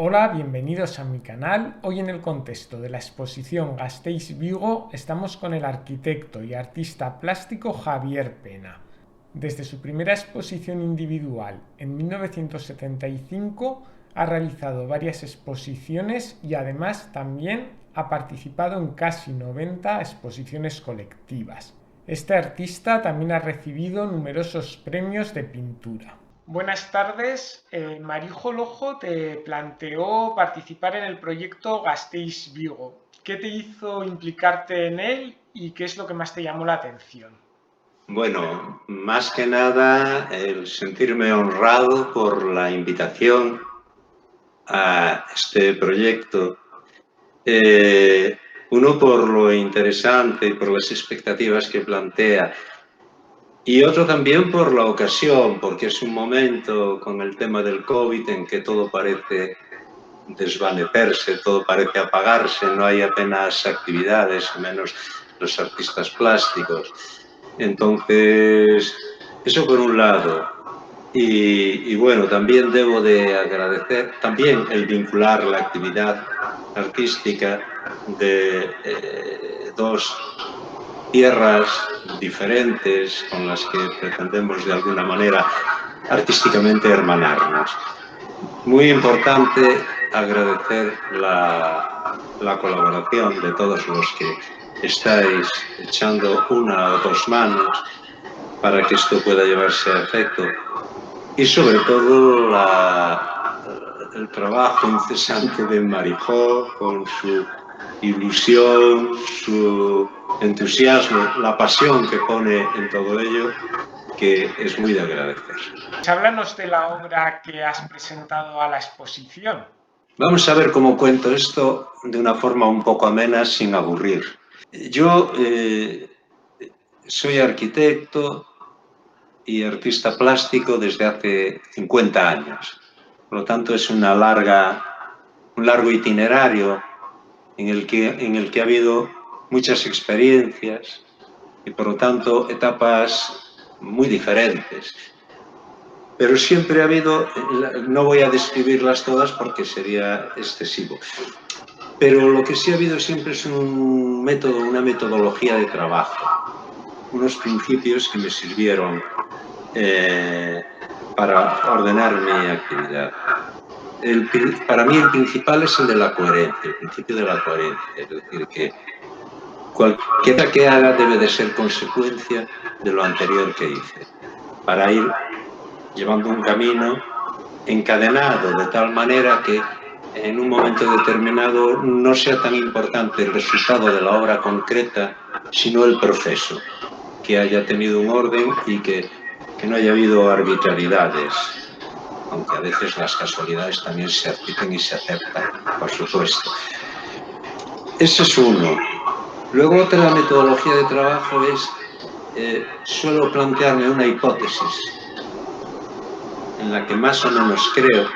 Hola, bienvenidos a mi canal. Hoy en el contexto de la exposición Gasteiz Vigo estamos con el arquitecto y artista plástico Javier Pena. Desde su primera exposición individual en 1975 ha realizado varias exposiciones y además también ha participado en casi 90 exposiciones colectivas. Este artista también ha recibido numerosos premios de pintura. Buenas tardes. Marijo Lojo te planteó participar en el proyecto Gasteiz Vigo. ¿Qué te hizo implicarte en él y qué es lo que más te llamó la atención? Bueno, más que nada el sentirme honrado por la invitación a este proyecto. Uno por lo interesante y por las expectativas que plantea, y otro también por la ocasión, porque es un momento con el tema del COVID en que todo parece desvanecerse, todo parece apagarse, no hay apenas actividades, menos los artistas plásticos. Entonces, eso por un lado. Y bueno, también debo de agradecer también el vincular la actividad artística de dos tierras diferentes con las que pretendemos de alguna manera artísticamente hermanarnos. Muy importante agradecer la colaboración de todos los que estáis echando una o dos manos para que esto pueda llevarse a efecto, y sobre todo el trabajo incesante de Marijó con su ilusión, su entusiasmo, la pasión que pone en todo ello, que es muy de agradecer. Háblanos de la obra que has presentado a la exposición. Vamos a ver cómo cuento esto de una forma un poco amena, sin aburrir. Yo soy arquitecto y artista plástico desde hace 50 años. Por lo tanto, es un largo itinerario en el que ha habido muchas experiencias y, por lo tanto, etapas muy diferentes. Pero siempre ha habido, no voy a describirlas todas porque sería excesivo, pero lo que sí ha habido siempre es un método, una metodología de trabajo, unos principios que me sirvieron para ordenar mi actividad. Para mí el principal es el de la coherencia, el principio de la coherencia, es decir, que cualquiera que haga debe de ser consecuencia de lo anterior que hice, para ir llevando un camino encadenado de tal manera que en un momento determinado no sea tan importante el resultado de la obra concreta, sino el proceso, que haya tenido un orden y que no haya habido arbitrariedades, aunque a veces las casualidades también se admiten y se aceptan, por supuesto. Ese es uno. Luego, otra metodología de trabajo es, suelo plantearme una hipótesis en la que más o menos creo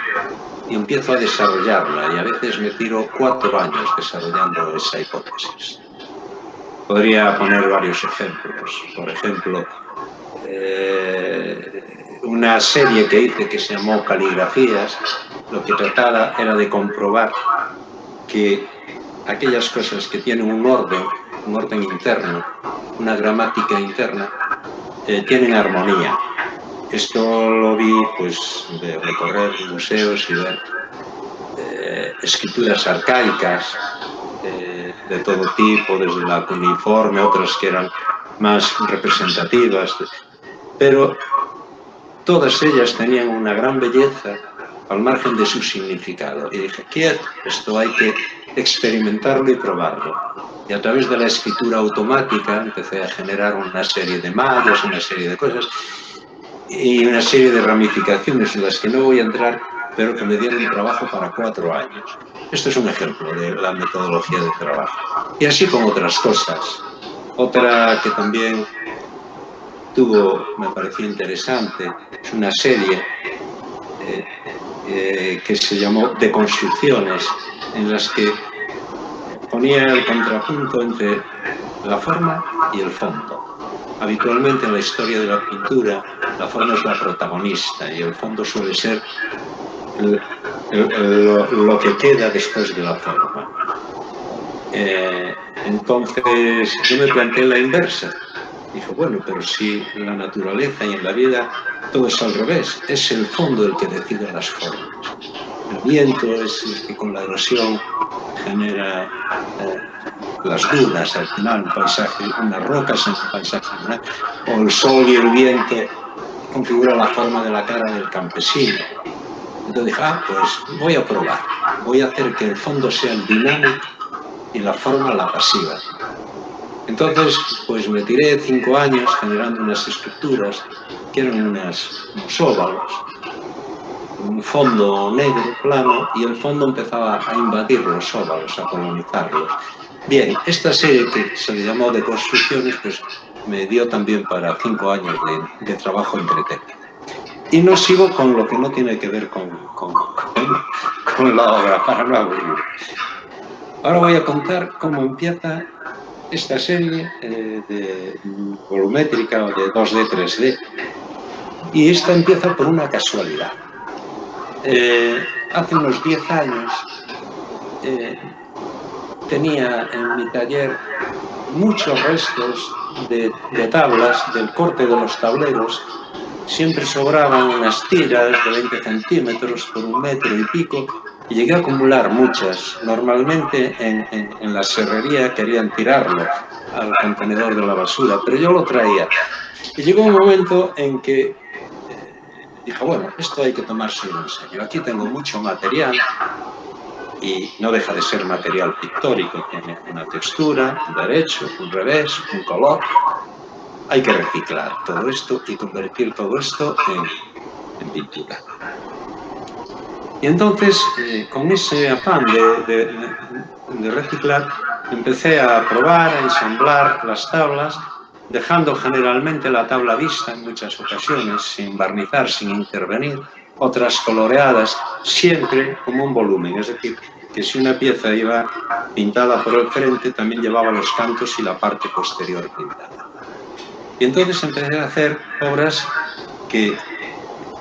y empiezo a desarrollarla, y a veces me tiro 4 años desarrollando esa hipótesis. Podría poner varios ejemplos. Por ejemplo, una serie que hice que se llamó Caligrafías, lo que trataba era de comprobar que aquellas cosas que tienen un orden interno, una gramática interna, tienen armonía. Esto lo vi pues de recorrer museos y ver escrituras arcaicas de todo tipo, desde la cuneiforme, otras que eran más representativas, pero todas ellas tenían una gran belleza al margen de su significado. Y dije, quieto, esto hay que experimentarlo y probarlo. Y a través de la escritura automática empecé a generar una serie de mallas, una serie de cosas y una serie de ramificaciones en las que no voy a entrar, pero que me dieron trabajo para 4 años. Esto es un ejemplo de la metodología de trabajo. Y así con otras cosas. Otra que también me pareció interesante, es una serie que se llamó Deconstrucciones, en las que ponía el contrapunto entre la forma y el fondo. Habitualmente en la historia de la pintura, la forma es la protagonista y el fondo suele ser lo que queda después de la forma. Entonces yo me planteé la inversa. Dije, bueno, pero si en la naturaleza y en la vida todo es al revés, es el fondo el que decide las formas. El viento es el que con la erosión genera las dunas al final, un paisaje, unas rocas en un paisaje, ¿no? O el sol y el viento configuran la forma de la cara del campesino. Entonces dije, pues voy a probar, voy a hacer que el fondo sea el dinámico y la forma la pasiva. Entonces, pues me tiré 5 años generando unas estructuras que eran unos óvalos, un fondo negro, plano, y el fondo empezaba a invadir los óvalos, a colonizarlos. Bien, esta serie que se le llamó de construcciones, pues me dio también para 5 años de trabajo entretenimiento. Y no sigo con lo que no tiene que ver con la obra, para no aburrir. Ahora voy a contar cómo empieza esta serie de volumétrica o de 2D, 3D. Y esta empieza por una casualidad. Hace unos 10 años tenía en mi taller muchos restos de tablas, del corte de los tableros. Siempre sobraban unas tiras de 20 centímetros por 1 metro y pico, y llegué a acumular muchas. Normalmente en la serrería querían tirarlo al contenedor de la basura, pero yo lo traía. Y llegó un momento en que dije, bueno, esto hay que tomárselo en serio. Aquí tengo mucho material y no deja de ser material pictórico. Tiene una textura, un derecho, un revés, un color. Hay que reciclar todo esto y convertir todo esto en pintura. Y entonces, con ese afán de reciclar, empecé a probar, a ensamblar las tablas, dejando generalmente la tabla vista en muchas ocasiones, sin barnizar, sin intervenir, otras coloreadas, siempre como un volumen. Es decir, que si una pieza iba pintada por el frente, también llevaba los cantos y la parte posterior pintada. Y entonces empecé a hacer obras que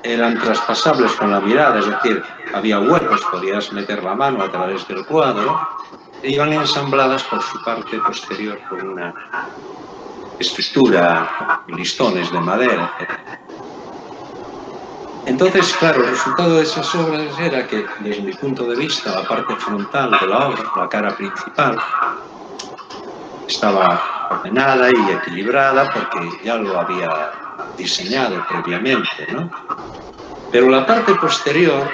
eran traspasables con la mirada, es decir, había huecos, podías meter la mano a través del cuadro, e iban ensambladas por su parte posterior con una estructura, listones de madera, etc. Entonces, claro, el resultado de esas obras era que, desde mi punto de vista, la parte frontal de la obra, la cara principal, estaba ordenada y equilibrada porque ya lo había diseñado previamente, ¿no? Pero la parte posterior,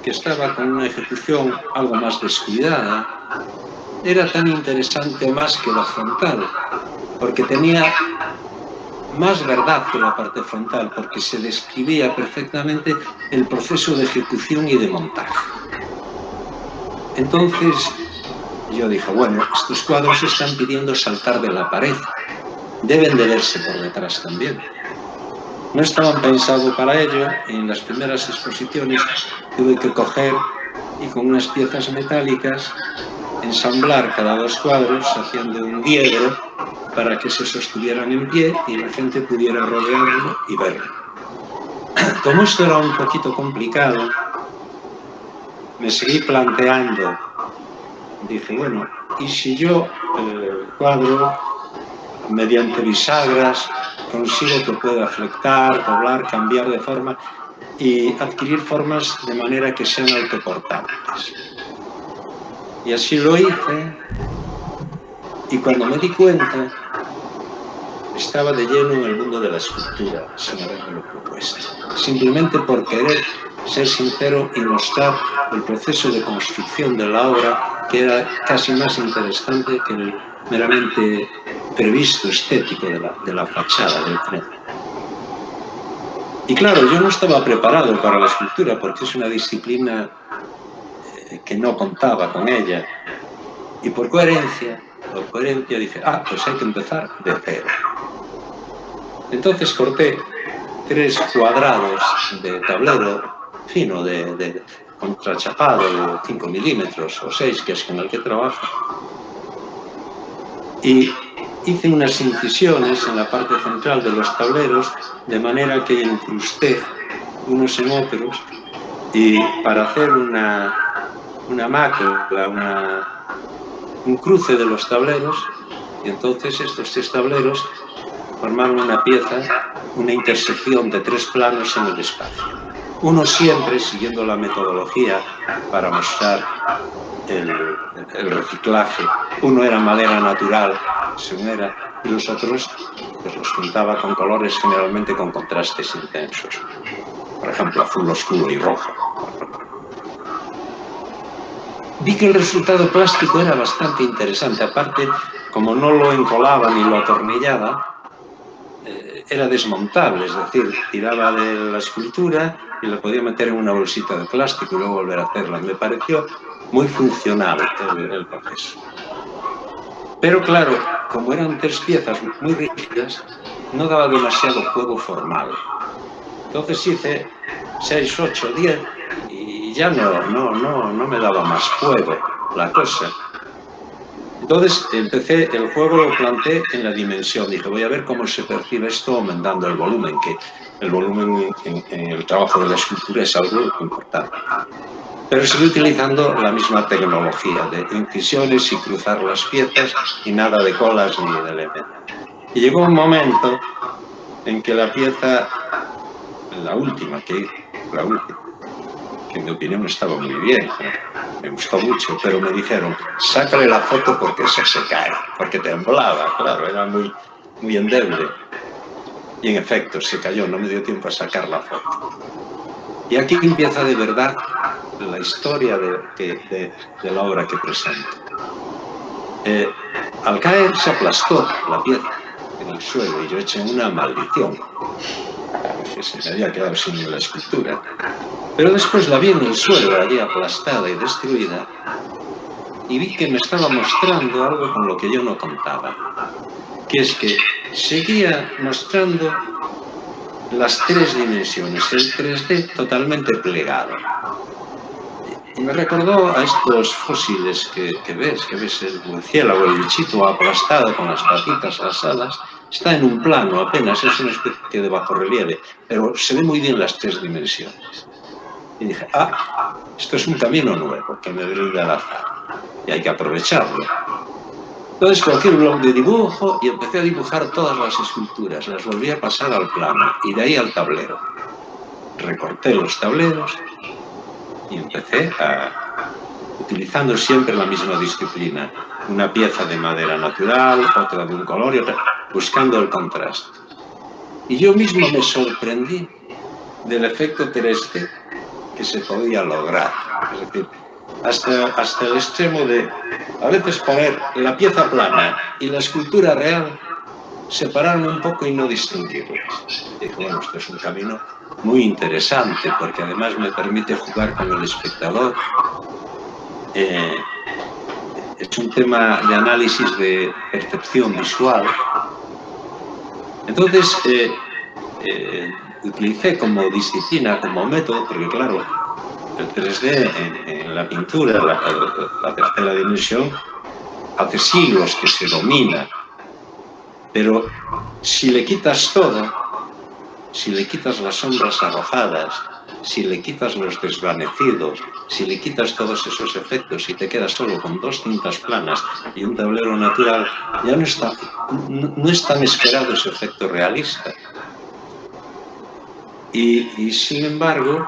que estaba con una ejecución algo más descuidada, era tan interesante más que la frontal, porque tenía más verdad que la parte frontal, porque se describía perfectamente el proceso de ejecución y de montaje. Entonces yo dije, bueno, estos cuadros están pidiendo saltar de la pared, deben de verse por detrás también. No estaban pensados para ello, y en las primeras exposiciones tuve que coger y con unas piezas metálicas ensamblar cada 2 cuadros haciendo un diedro para que se sostuvieran en pie y la gente pudiera rodearlo y verlo. Como esto era un poquito complicado, me seguí planteando, dije, bueno, ¿y si yo el cuadro, mediante bisagras, consigo que pueda flectar, doblar, cambiar de forma y adquirir formas de manera que sean autoportantes? Y así lo hice, y cuando me di cuenta, estaba de lleno en el mundo de la escultura, sin haberme propuesto. Simplemente por querer ser sincero y mostrar el proceso de construcción de la obra, que era casi más interesante que el meramente previsto estético de la fachada del tren. Y claro, yo no estaba preparado para la escultura porque es una disciplina que no contaba con ella. Y por coherencia dije, pues hay que empezar de cero. Entonces corté 3 cuadrados de tablero fino, de contrachapado de 5 milímetros o 6, que es con el que trabajo, y hice unas incisiones en la parte central de los tableros, de manera que incrusté unos en otros, Y para hacer una mácula, un cruce de los tableros, y entonces estos 3 tableros formaron una pieza, una intersección de 3 planos en el espacio. Uno siempre siguiendo la metodología para mostrar el reciclaje. Uno era madera natural, según era, y los otros pues los pintaba con colores generalmente con contrastes intensos. Por ejemplo, azul oscuro y rojo. Vi que el resultado plástico era bastante interesante. Aparte, como no lo encolaba ni lo atornillaba, era desmontable, es decir, tiraba de la escultura y la podía meter en una bolsita de plástico y luego volver a hacerla. Me pareció muy funcional el proceso. Pero claro, como eran 3 piezas muy rígidas, no daba demasiado juego formal. Entonces hice 6, 8, 10 y ya no me daba más juego la cosa. Entonces empecé, el juego lo planteé en la dimensión. Dije, voy a ver cómo se percibe esto aumentando el volumen, que el volumen en el trabajo de la escultura es algo importante. Pero seguí utilizando la misma tecnología de incisiones y cruzar las piezas y nada de colas ni de elementos. Y llegó un momento en que la pieza, la última, que en mi opinión estaba muy bien, me gustó mucho, pero me dijeron, sácale la foto porque eso se cae, porque temblaba, claro, era muy endeble. Y en efecto, se cayó, no me dio tiempo a sacar la foto. Y aquí empieza de verdad la historia de la obra que presento. Al caer se aplastó la pieza en el suelo y yo eché una maldición, porque se me había quedado sin la escultura. Pero después la vi en el suelo, allí aplastada y destruida, y vi que me estaba mostrando algo con lo que yo no contaba, que es que seguía mostrando las 3 dimensiones, el 3D totalmente plegado. Y me recordó a estos fósiles que ves el murciélago, el bichito aplastado con las patitas asadas, está en un plano apenas, es una especie de bajorrelieve, pero se ve muy bien las 3 dimensiones. Y dije, esto es un camino nuevo que me brinda el azar y hay que aprovecharlo. Entonces cogí un bloc de dibujo y empecé a dibujar todas las esculturas, las volví a pasar al plano y de ahí al tablero. Recorté los tableros y empecé utilizando siempre la misma disciplina, una pieza de madera natural, otra de un color y otra, buscando el contraste. Y yo mismo me sorprendí del efecto 3D que se podía lograr, es decir, hasta el extremo de a veces poner la pieza plana y la escultura real, separarme un poco y no distinguirlas. Dije, bueno, esto es un camino muy interesante porque además me permite jugar con el espectador. Es un tema de análisis de percepción visual. Entonces, utilicé como disciplina, como método, porque claro, el 3D en la pintura, la tercera dimensión, hace siglos que se domina, pero si le quitas todo, si le quitas las sombras arrojadas, si le quitas los desvanecidos, si le quitas todos esos efectos y te quedas solo con 2 cintas planas y un tablero natural, ya no es tan esperado ese efecto realista. Y sin embargo,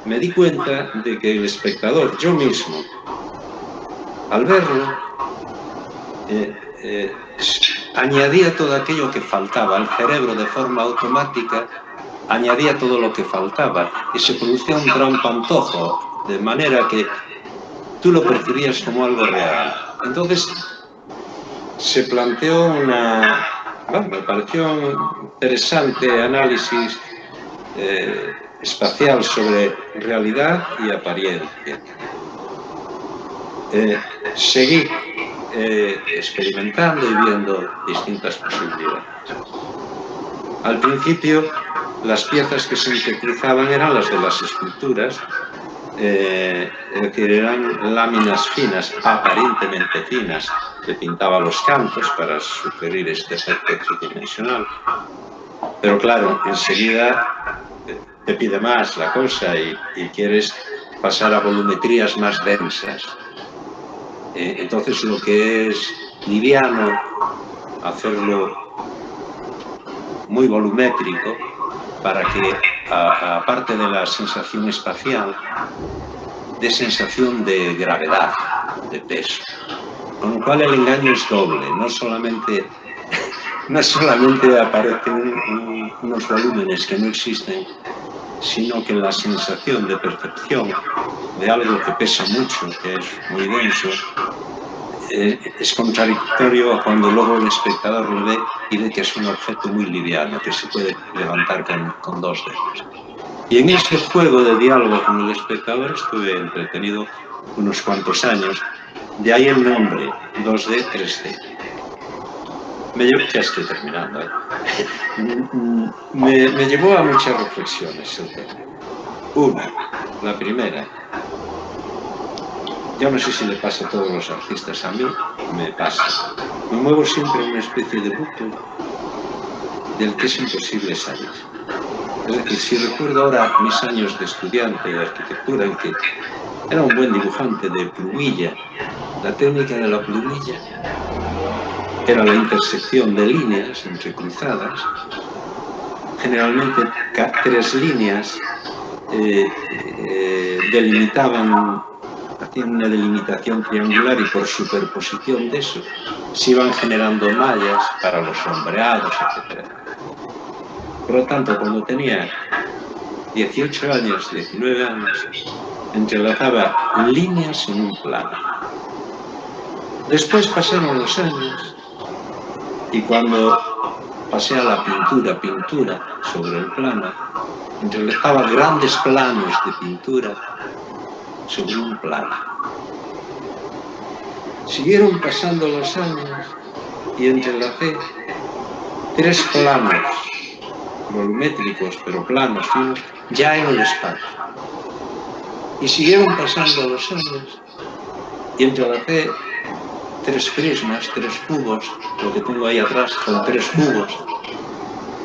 me di cuenta de que el espectador, yo mismo, al verlo, añadía todo aquello que faltaba. El cerebro, de forma automática, añadía todo lo que faltaba y se producía un trampantojo, de manera que tú lo percibías como algo real. Entonces, se planteó me pareció un interesante análisis espacial sobre realidad y apariencia. Seguí experimentando y viendo distintas posibilidades. Al principio, las piezas que se interpretaban eran las de las esculturas, es decir, eran láminas finas, aparentemente finas, que pintaba los cantos para sugerir este efecto tridimensional. Pero claro, enseguida te pide más la cosa y quieres pasar a volumetrías más densas. Entonces lo que es liviano, hacerlo muy volumétrico para que, aparte de la sensación espacial, dé sensación de gravedad, de peso. Con lo cual el engaño es doble, no solamente aparecen unos volúmenes que no existen, sino que la sensación de percepción de algo que pesa mucho, que es muy denso, es contradictorio a cuando luego el espectador lo ve y ve que es un objeto muy liviano, que se puede levantar con 2 dedos. Y en ese juego de diálogo con el espectador estuve entretenido unos cuantos años, de ahí el nombre 2D, 3D. Ya estoy terminando. Me llevó a muchas reflexiones el tema. Una, la primera, yo no sé si le pasa a todos los artistas, a mí me pasa. Me muevo siempre en una especie de bucle del que es imposible salir. Es decir, si recuerdo ahora mis años de estudiante de arquitectura, en que era un buen dibujante de plumilla, la técnica de la plumilla era la intersección de líneas entrecruzadas, generalmente 3 líneas delimitaban, hacían una delimitación triangular y por superposición de eso se iban generando mallas para los sombreados, etc. Por lo tanto, cuando tenía 18 años, 19 años, entrelazaba líneas en un plano. Después pasaron los años y cuando pasé a la pintura sobre el plano, entrelazaba grandes planos de pintura sobre un plano. Siguieron pasando los años y entrelacé 3 planos volumétricos, pero planos, finos, ya en el espacio. Y siguieron pasando los años y entrelacé 3 prismas, 3 cubos, lo que tengo ahí atrás son 3 cubos,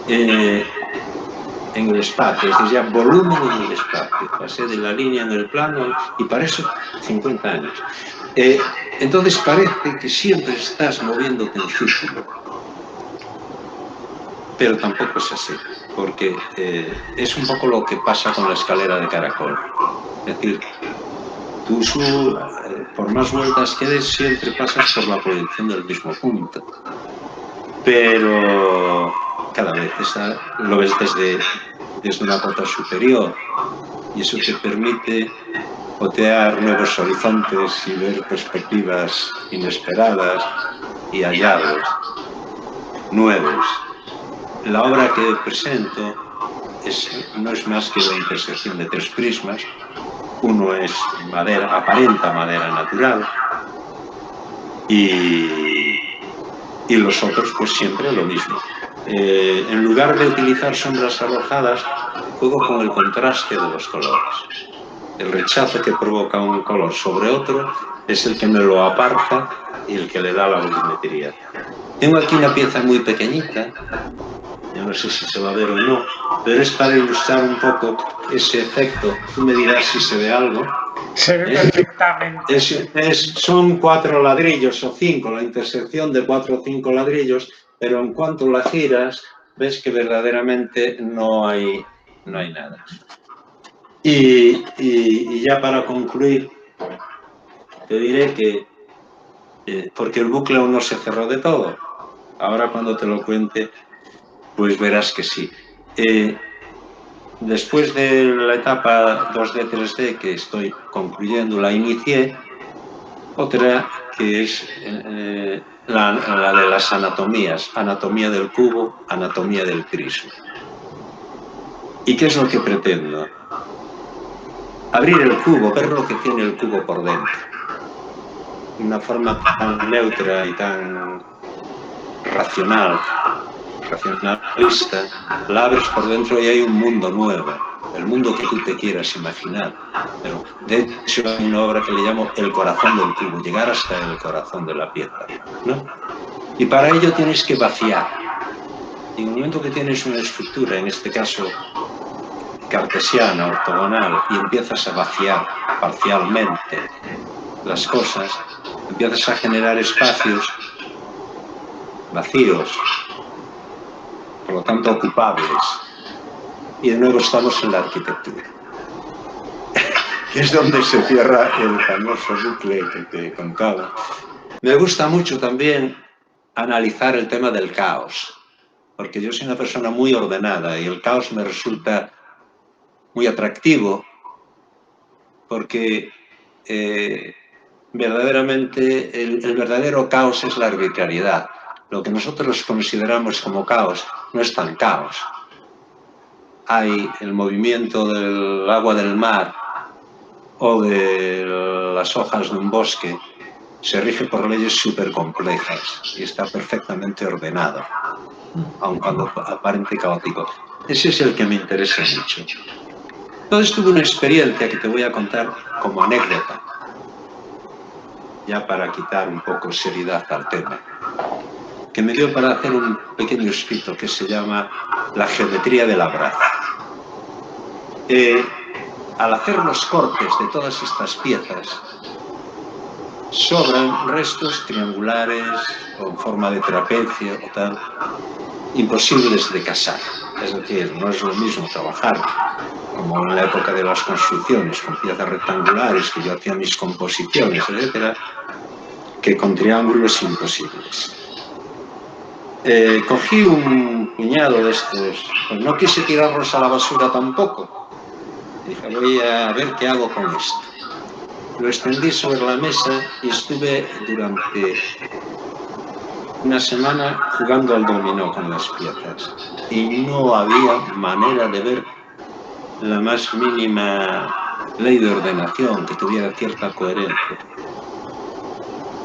en el espacio, es decir, ya volumen en el espacio. Pasé de la línea en el plano y para eso 50 años. Entonces parece que siempre estás moviéndote en círculo, pero tampoco es así, porque es un poco lo que pasa con la escalera de caracol. Es decir, tú por más vueltas que des, siempre pasas por la proyección del mismo punto, pero cada vez lo ves desde una cota superior y eso te permite otear nuevos horizontes y ver perspectivas inesperadas y hallazgos nuevos. La obra que presento no es más que la intersección de 3 prismas. Uno es madera, aparenta madera natural, y los otros pues siempre lo mismo. En lugar de utilizar sombras arrojadas, juego con el contraste de los colores. El rechazo que provoca un color sobre otro es el que me lo aparta y el que le da la volumetría. Tengo aquí una pieza muy pequeñita, yo no sé si se va a ver o no, pero es para ilustrar un poco ese efecto. Tú me dirás si se ve algo. Se ve perfectamente. Son 4 ladrillos o 5, la intersección de 4 o 5 ladrillos, pero en cuanto la giras, ves que verdaderamente no hay nada. Y ya para concluir, te diré que, porque el bucle aún no se cerró de todo, ahora cuando te lo cuente, pues verás que sí. Después de la etapa 2D, 3D que estoy concluyendo, la inicié, otra que es la de las anatomías, anatomía del cubo, anatomía del prisma. ¿Y qué es lo que pretendo? Abrir el cubo, ver lo que tiene el cubo por dentro. De una forma tan neutra y tan racionalista, la abres por dentro y hay un mundo nuevo, el mundo que tú te quieras imaginar. Pero de hecho hay una obra que le llamo el corazón del cubo, llegar hasta el corazón de la pieza, ¿no? Y para ello tienes que vaciar. Y en el momento que tienes una estructura, en este caso cartesiana, ortogonal, y empiezas a vaciar parcialmente las cosas, empiezas a generar espacios vacíos, por lo tanto ocupables, y de nuevo estamos en la arquitectura, que es donde se cierra el famoso bucle que te contaba. Me gusta mucho también analizar el tema del caos, porque yo soy una persona muy ordenada y el caos me resulta muy atractivo, porque verdaderamente el verdadero caos es la arbitrariedad. Lo que nosotros consideramos como caos no es tan caos. Hay el movimiento del agua del mar o de las hojas de un bosque, se rige por leyes súper complejas y está perfectamente ordenado, aun cuando aparente caótico. Ese es el que me interesa mucho. Entonces tuve una experiencia que te voy a contar como anécdota, ya para quitar un poco seriedad al tema, que me dio para hacer un pequeño escrito que se llama La geometría del abrazo. Al hacer los cortes de todas estas piezas, sobran restos triangulares o en forma de trapecio o tal, imposibles de casar. Es decir, no es lo mismo trabajar como en la época de las construcciones, con piezas rectangulares, que yo hacía mis composiciones, etcétera, que con triángulos imposibles. Cogí un puñado de estos, pues no quise tirarlos a la basura tampoco. Dije, voy a ver qué hago con esto. Lo extendí sobre la mesa y estuve durante una semana jugando al dominó con las piezas. Y no había manera de ver la más mínima ley de ordenación que tuviera cierta coherencia.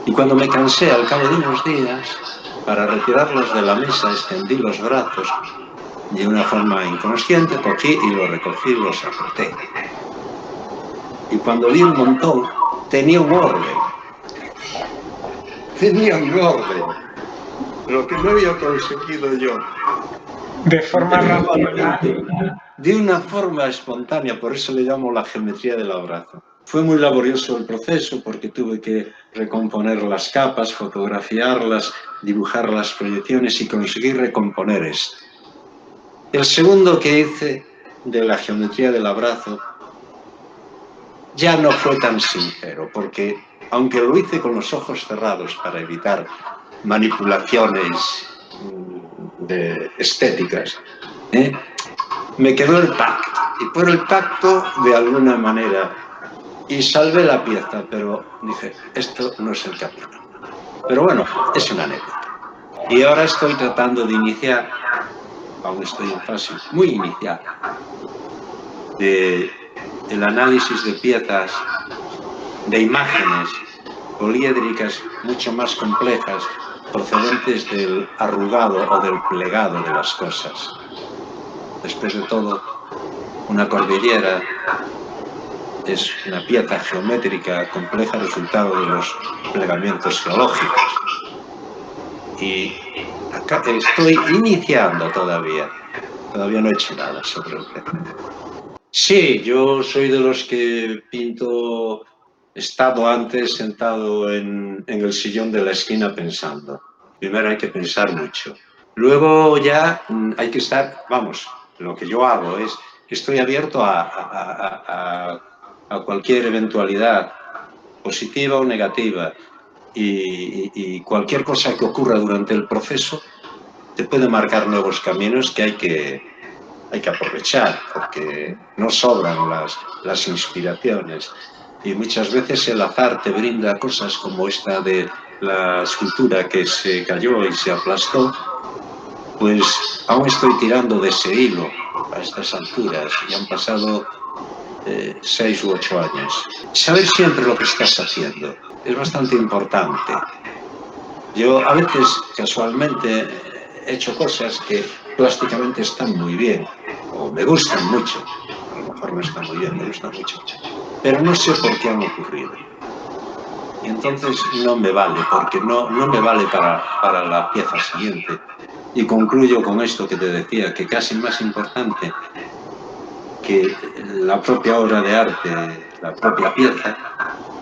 Y cuando me cansé al cabo de unos días, para retirarlos de la mesa extendí los brazos de una forma inconsciente, cogí y los recogí y los apreté. Y cuando vi un montón, tenía un orden. Tenía un orden. Lo que no había conseguido yo. De forma racional. De una forma espontánea, por eso le llamo la geometría del abrazo. Fue muy laborioso el proceso porque tuve que recomponer las capas, fotografiarlas, dibujar las proyecciones y conseguir recomponer esto. El segundo que hice de la geometría del abrazo ya no fue tan sincero, porque aunque lo hice con los ojos cerrados para evitar manipulaciones estéticas, me quedó el tacto, y por el tacto de alguna manera, y salvé la pieza, pero dije, esto no es el camino. Pero bueno, es una anécdota. Y ahora estoy tratando de iniciar, aún estoy en fase muy inicial, el análisis de piezas, de imágenes poliédricas mucho más complejas, procedentes del arrugado o del plegado de las cosas. Después de todo, una cordillera es una pieza geométrica compleja resultado de los plegamientos geológicos. Y acá estoy iniciando todavía no he hecho nada sobre el tema. Sí, yo soy de los que pinto estado antes sentado en el sillón de la esquina pensando. Primero hay que pensar mucho. Luego ya hay que estar, vamos, lo que yo hago es que estoy abierto a cualquier eventualidad, positiva o negativa, y cualquier cosa que ocurra durante el proceso te puede marcar nuevos caminos que hay que aprovechar, porque no sobran las inspiraciones. Y muchas veces el azar te brinda cosas como esta de la escultura que se cayó y se aplastó. Pues aún estoy tirando de ese hilo a estas alturas y han pasado 6 u 8 años. Saber siempre lo que estás haciendo es bastante importante. Yo a veces, casualmente, he hecho cosas que plásticamente están muy bien, o me gustan mucho. A lo mejor no están muy bien, me gustan mucho. Pero no sé por qué han ocurrido. Y entonces no me vale, porque no me vale para la pieza siguiente. Y concluyo con esto que te decía, que casi más importante que la propia obra de arte, la propia pieza,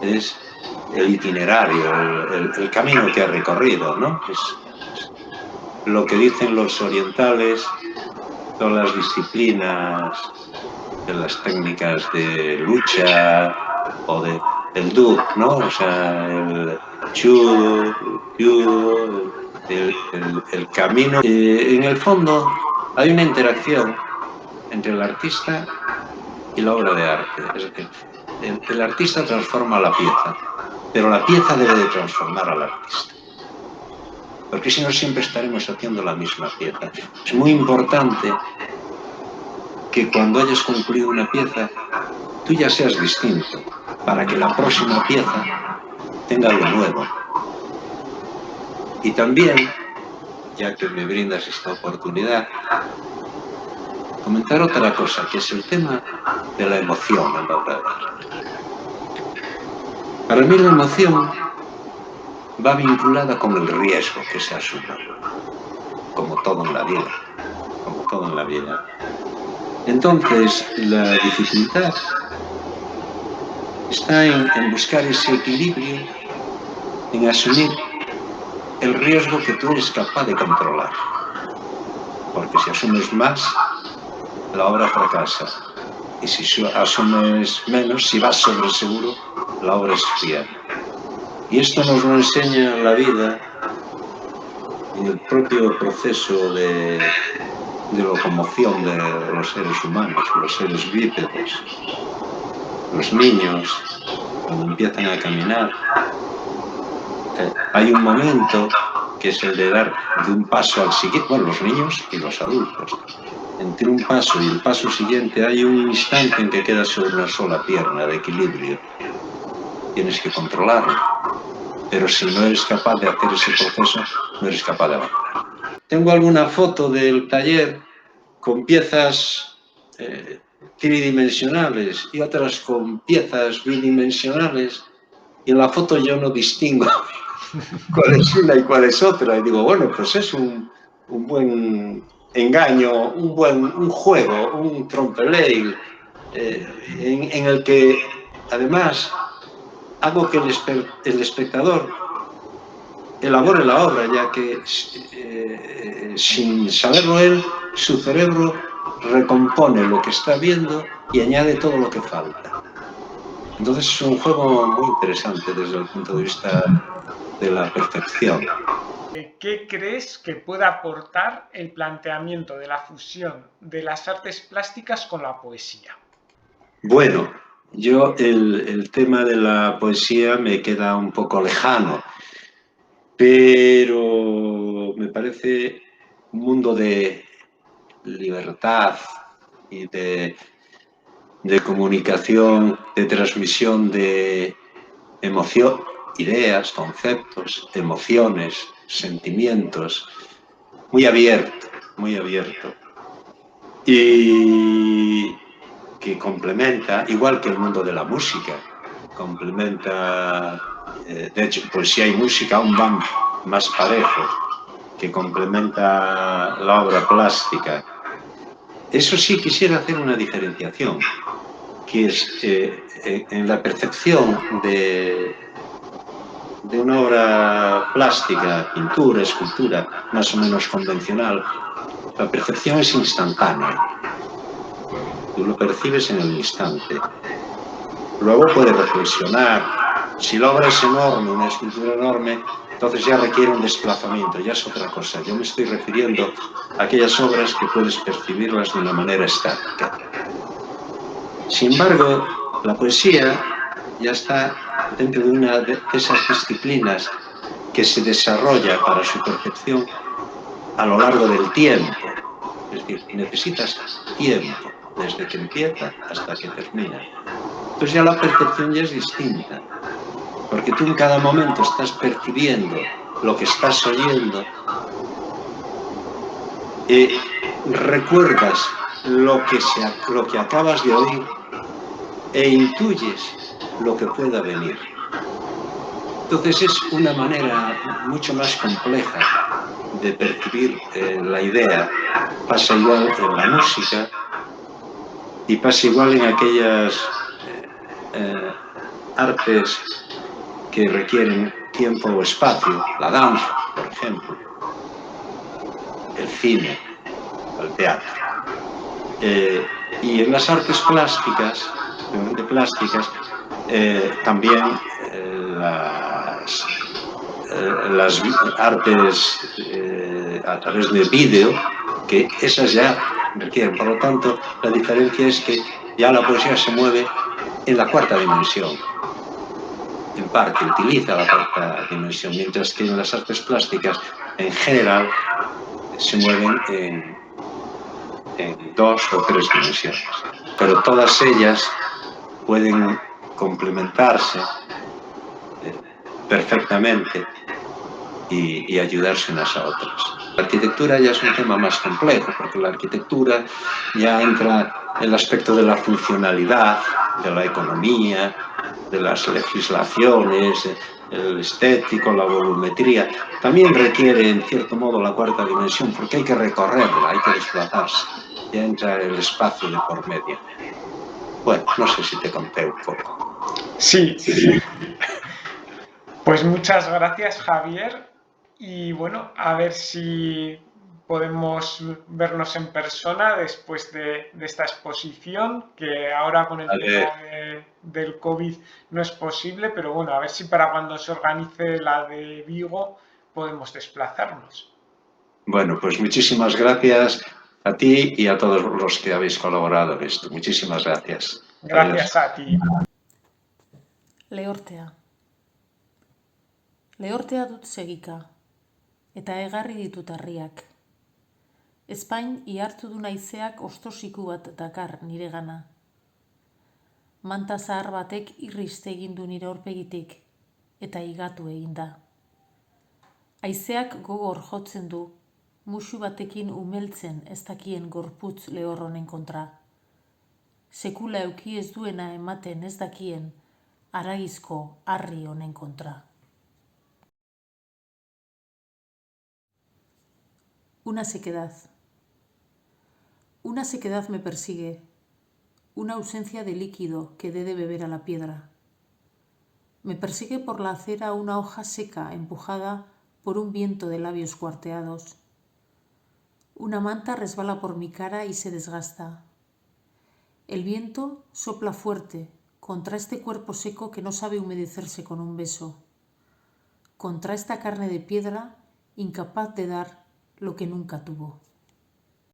es el itinerario, el camino que ha recorrido, ¿no? Es lo que dicen los orientales, todas las disciplinas, de las técnicas de lucha o del do, ¿no? O sea, el judo, el camino. En el fondo hay una interacción entre el artista y la obra de arte. Es decir, el artista transforma la pieza, pero la pieza debe de transformar al artista. Porque si no, siempre estaremos haciendo la misma pieza. Es muy importante que cuando hayas concluido una pieza, tú ya seas distinto, para que la próxima pieza tenga algo nuevo. Y también, ya que me brindas esta oportunidad, comentar otra cosa, que es el tema de la emoción en la obra de arte. Para mí la emoción va vinculada con el riesgo que se asuma, como todo en la vida, como todo en la vida. Entonces, la dificultad está en buscar ese equilibrio, en asumir el riesgo que tú eres capaz de controlar. Porque si asumes más, la obra fracasa. Y si asumes menos, si vas sobre seguro, la obra es fiel. Y esto nos lo enseña la vida en el propio proceso de locomoción de los seres humanos, los seres bípedos. Los niños, cuando empiezan a caminar, hay un momento que es el de dar de un paso al siguiente, bueno, los niños y los adultos. Entre un paso y el paso siguiente hay un instante en que quedas sobre una sola pierna de equilibrio. Tienes que controlarlo, pero si no eres capaz de hacer ese proceso, no eres capaz de avanzar. Tengo alguna foto del taller con piezas tridimensionales y otras con piezas bidimensionales, y en la foto yo no distingo cuál es una y cuál es otra, y digo, bueno, pues es un buen engaño, un juego, un trompeley, en el que además hago que el espectador elabore la obra, ya que sin saberlo él, su cerebro recompone lo que está viendo y añade todo lo que falta. Entonces es un juego muy interesante desde el punto de vista de la perfección. ¿Qué crees que puede aportar el planteamiento de la fusión de las artes plásticas con la poesía? Bueno, yo el tema de la poesía me queda un poco lejano, pero me parece un mundo de libertad y de comunicación, de transmisión de emoción, ideas, conceptos, emociones, sentimientos, muy abierto, muy abierto. Y que complementa, igual que el mundo de la música, complementa, de hecho, poesía y música aún van más parejos, que complementa la obra plástica. Eso sí, quisiera hacer una diferenciación, que es en la percepción de una obra plástica, pintura, escultura, más o menos convencional, la percepción es instantánea. Tú lo percibes en el instante. Luego puedes reflexionar. Si la obra es enorme, una escultura enorme, entonces ya requiere un desplazamiento, ya es otra cosa. Yo me estoy refiriendo a aquellas obras que puedes percibirlas de una manera estática. Sin embargo, la poesía ya está dentro de una de esas disciplinas que se desarrolla para su percepción a lo largo del tiempo. Es decir, necesitas tiempo, desde que empieza hasta que termina. Entonces ya la percepción ya es distinta, porque tú en cada momento estás percibiendo lo que estás oyendo, recuerdas lo que acabas de oír e intuyes lo que pueda venir. Entonces es una manera mucho más compleja de percibir la idea. Pasa igual en la música, Y pasa igual en aquellas artes que requieren tiempo o espacio, la danza, por ejemplo, el cine, el teatro. Y en las artes plásticas, también las artes a través de vídeo, que esas ya requieren. Por lo tanto, la diferencia es que ya la poesía se mueve en la cuarta dimensión. En parte utiliza la cuarta dimensión, mientras que en las artes plásticas, en general, se mueven en 2 o 3 dimensiones. Pero todas ellas pueden complementarse perfectamente y ayudarse unas a otras. La arquitectura ya es un tema más complejo, porque la arquitectura ya entra en el aspecto de la funcionalidad, de la economía, de las legislaciones, el estético, la volumetría. También requiere, en cierto modo, la cuarta dimensión, porque hay que recorrerla, hay que desplazarse. Ya entra el espacio de por medio. Bueno, no sé si te conté un poco. Sí. Pues muchas gracias, Javier. Y bueno, a ver si podemos vernos en persona después de esta exposición, que ahora con el tema del COVID no es posible, pero bueno, a ver si para cuando se organice la de Vigo podemos desplazarnos. Bueno, pues muchísimas gracias a ti y a todos los que habéis colaborado en esto. Muchísimas gracias. Gracias a ti. Lehortea. Lehortea dut segika, eta egarri ditut harriak. Espain ihartu du naizeak ostosiku bat dakar nire gana. Manta zahar batek irriste egin du nire aurpegitik, eta higatu egin da. Haizeak gogor jotzen du, musu batekin umeltzen ez dakien gorputz lehor honen kontra. Sekula euki ez duena ematen ez dakien haragizko harri honen kontra. Una sequedad. Una sequedad me persigue, una ausencia de líquido que dé de beber a la piedra. Me persigue por la acera una hoja seca empujada por un viento de labios cuarteados. Una manta resbala por mi cara y se desgasta. El viento sopla fuerte contra este cuerpo seco que no sabe humedecerse con un beso, contra esta carne de piedra incapaz de dar lo que nunca tuvo.